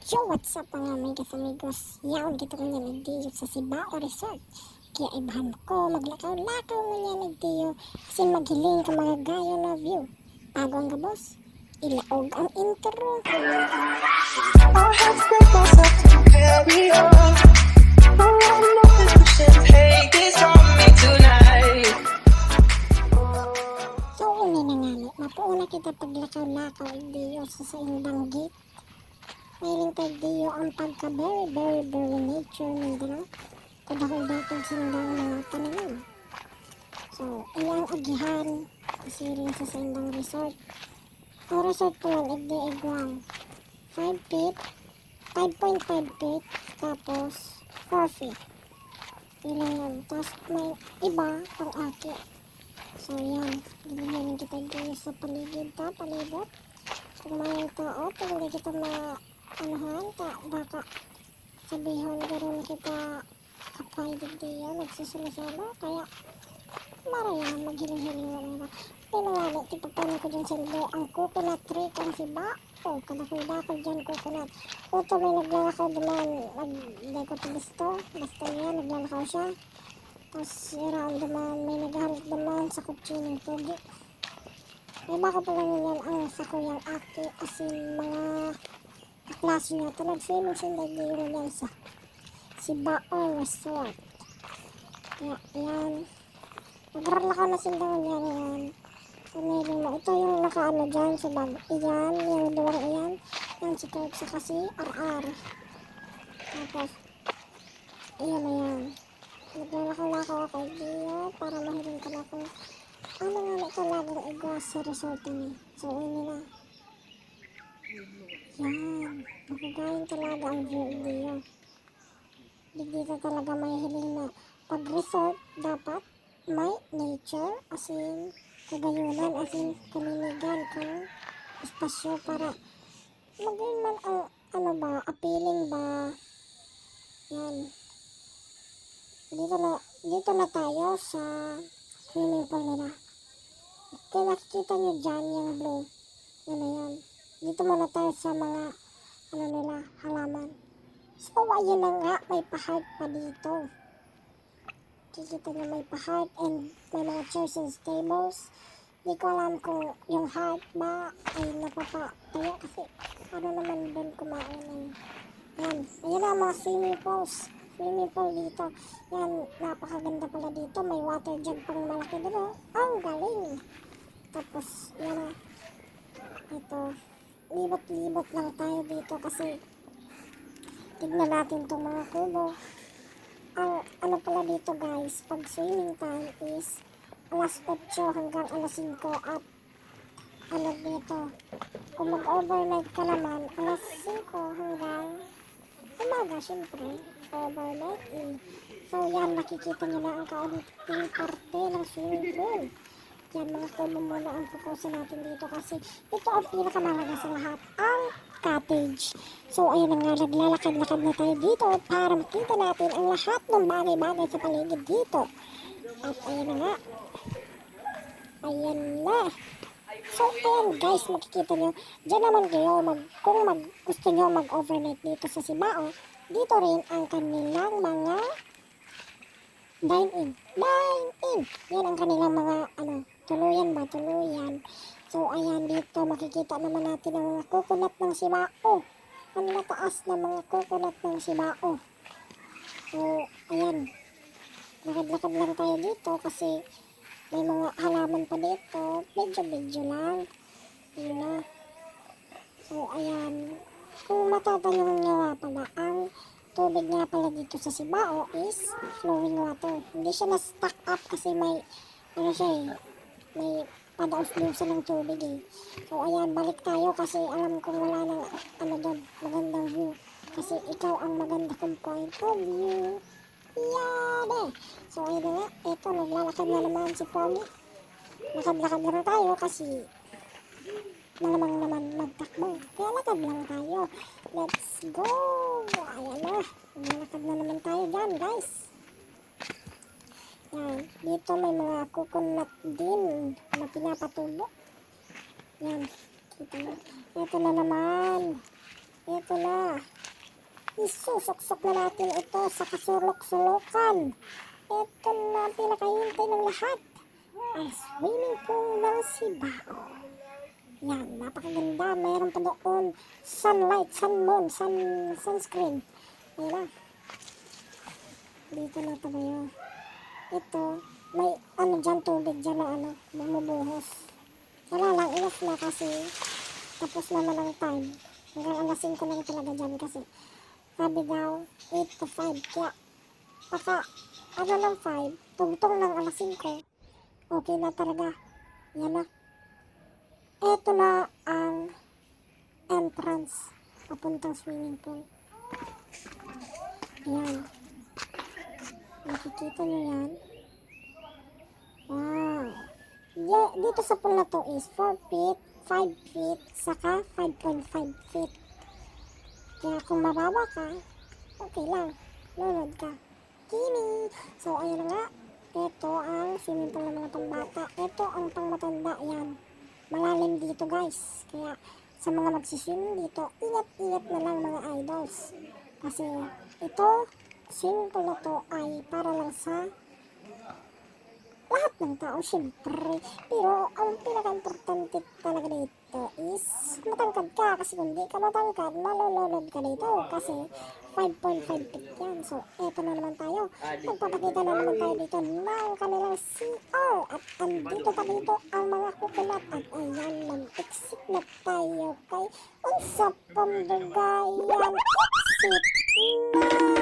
Yo, what's up mga amigas amigos? Yaon kita kanya nagdiyo sa Sibao Resort. Kaya ibahan ko maglakaw-lakaw mo niya nagdiyo kasi maghiling ka mga gaya na view. Bago ang gabos, ilaog ang intro. So uni na nga ni, mapuuna kita paglakaw-lakaw nagdiyo sa indang gate. Mayroong tagdiyo ang pagka very nature nila. Kadahol dapat sindang mga tanaman. So, ilang agihan kasi rin sa sindang resort. Ang resort po lang igdi igwang 5 feet, 5.5 feet, tapos 4 feet. Ilang yan. Tapos may iba pang aki. So, yan. Ginagawa kita dito sa paligid ta, palibot. Kung may tao, kung hindi kita anuhan ka, baka sabihan ganoon kita kapay digdiya, nagsusulo-sulo, kaya marayan, maghiling-hiling mo nila. Pinawali, tipagpanin ko dyan sa libo, ang coconut tree kang siba, o kadakol-dakol dyan coconut. Oto may naglalakaw duman, nagdekot gusto, basta yan, naglalakaw siya. Tapos yaraan duman, may naghahalot duman sa kutsinong tugi. May baka pala yan ang sa kuyang aki, asin mga klase niya ito, nag-swimming sinday yun yan sa Sibao Resort. Kaya yan, nagralakaw na sindahan yan. Paniling mo, ito yung nakaano dyan sa bag, iyan, yung duwang iyan, yan si Kirk sa kasi RR. Tapos, iyan na yan. Naglalakaw-lakaw ako diyan para mahiling ka na kung ano nga na ito lagong igwas sa resort ni. So, ini na. Yan, nakagayin talaga ang view diyo. Dito talaga may hiling na pag resort dapat may nature asin kagayunan asin kalinigan kang espasyo para maging man ang ano ba, appealing ba. Yan. Dito na tayo sa swimming pool nila. Kaya nakikita nyo dyan yung blue. Yan na yan. Dito muna tayo sa mga ano nila, halaman. So, ayun na nga, may pa-heart pa dito. Kikita nyo may pa-heart and may mga chairs and tables. Di ko alam kung yung heart ba ay napapatayo kasi ano naman doon kumain ng yan. Ayun na mga swimming pools. Swimming pool dito. Yan, napakaganda pala dito. May water jug pang malaki doon. Ang galing! Tapos, yan na. Ito, libot-libot lang tayo dito kasi tignan natin itong mga kubo. Ang ano pala dito guys, pag swimming time is alas 8 hanggang alas 5 at ano dito, kung mag-overnight ka naman, alas 5 hanggang umaga, syempre, overnight in. So yan, nakikita nyo na ang kaunting parte ng swimming pool. Yan mga kubo muna ang pupusin natin dito kasi ito ang pinakamalaga sa lahat, ang cottage. So ayun na nga, naglalakad-lakad na tayo dito para makita natin ang lahat ng bagay-bagay sa paligid dito. At ayun na nga, ayan na. So ayan guys, makikita nyo, dyan naman kayo, kung gusto nyo mag-overnight dito sa Sibao, dito rin ang kanilang mga dine-in. Dine-in! Yan ang kanilang mga tuluyan ba? Tuluyan. So, ayan dito, makikita naman natin ang mga coconut ng Sibao. Ang mataas na mga coconut ng Sibao. So, ayan. Lakad-lakad lang tayo dito kasi may mga halaman pa dito. Medyo lang. Yun na. So, ayan. Kung matatanong nyo nga pala, ang tubig nga pala dito sa Sibao is flowing water. Hindi siya na-stack up kasi may, may padaos-daos ng tubig eh. So ayan, balik tayo kasi alam kong wala nang doon, magandang view. Kasi ikaw ang maganda kong point of view. Yan eh. So ayun na nga, eto, naglalakad na naman si Pogi. Lakad-lakad na tayo kasi malamang naman magtakbo. Kaya lakad lang tayo. Let's go! Ayan na, naglalakad na naman tayo dyan guys. Yan, dito may mga coconut din na pinapatubo. Yan, kita mo. Ito na naman. Ito na. Isusuksok na natin ito sa kasulok-sulukan. Ito na ang pinakahintay ng lahat. Ang swimming pool ng Sibao. Yan, napakaganda. Mayroon pa doon sunlight, sunscreen. Ayan na. Dito na tayo. Ito, may ano dyan, tubig dyan na ano, bumubuhos. Wala lang, enough na kasi tapos naman ang time. Hanggang alas 5 lang talaga dyan kasi sabi daw 8 to 5. Kaya paka ano lang 5, tugtong lang alas 5. Okay na talaga. Yan na. Ito na ang entrance papuntang swimming pool. Yan. Nakikita nyo yan. Wow. Dito sa pool na to is 4 feet, 5 feet, saka 5.5 feet. Kaya kung mababa ka, okay lang. Lunod ka. Kini! So, ayan na nga. Ito ang swimming pool ng mga pambata. Ito ang pangmatanda. Yan. Malalim dito, guys. Kaya sa mga magsiswim dito, ingat-ingat na lang mga idols. Kasi ito, swimming pool na to ay para lang sa lahat ng tao, syempre. Pero ang pinaka-importante talaga dito is matangkad ka. Kasi kung di ka matangkad, malololod ka dito. Kasi 5.5 feet yan. So, eto na naman tayo. Magpapakita na naman tayo dito ng kanilang CR. At andito pa dito ang mga kukunat. At ayan, mag-exit na tayo kay Unsapam Dugayan. Exit na!